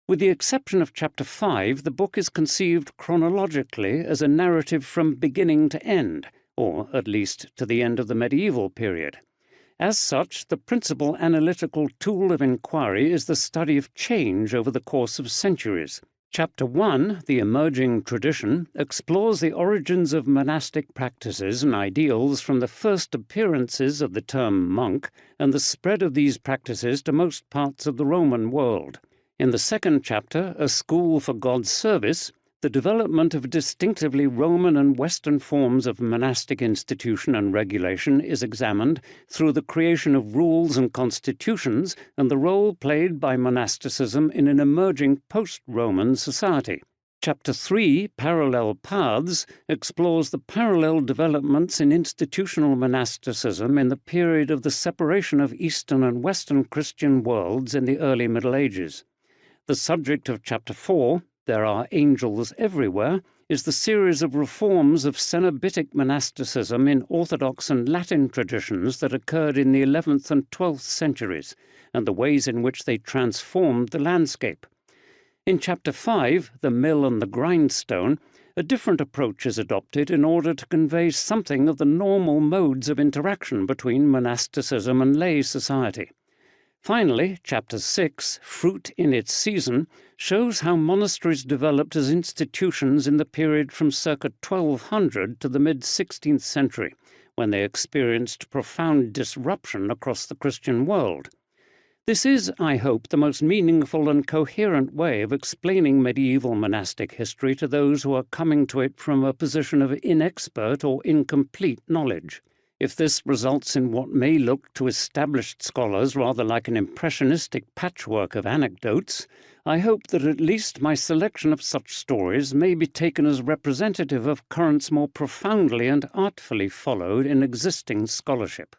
With the exception of Chapter 5, the book is conceived chronologically as a narrative from beginning to end, or at least to the end of the medieval period. As such, the principal analytical tool of inquiry is the study of change over the course of centuries. Chapter 1, The Emerging Tradition, explores the origins of monastic practices and ideals from the first appearances of the term monk and the spread of these practices to most parts of the Roman world. In the second chapter, A School for God's Service, the development of distinctively Roman and Western forms of monastic institution and regulation is examined through the creation of rules and constitutions and the role played by monasticism in an emerging post-Roman society. Chapter 3, Parallel Paths, explores the parallel developments in institutional monasticism in the period of the separation of Eastern and Western Christian worlds in the early Middle Ages. The subject of Chapter 4, There Are Angels Everywhere, is the series of reforms of Cenobitic monasticism in Orthodox and Latin traditions that occurred in the 11th and 12th centuries, and the ways in which they transformed the landscape. In Chapter 5, The Mill and the Grindstone, a different approach is adopted in order to convey something of the normal modes of interaction between monasticism and lay society. Finally, Chapter 6, Fruit in its Season, shows how monasteries developed as institutions in the period from circa 1200 to the mid-16th century, when they experienced profound disruption across the Christian world. This is, I hope, the most meaningful and coherent way of explaining medieval monastic history to those who are coming to it from a position of inexpert or incomplete knowledge. If this results in what may look to established scholars rather like an impressionistic patchwork of anecdotes, I hope that at least my selection of such stories may be taken as representative of currents more profoundly and artfully followed in existing scholarship.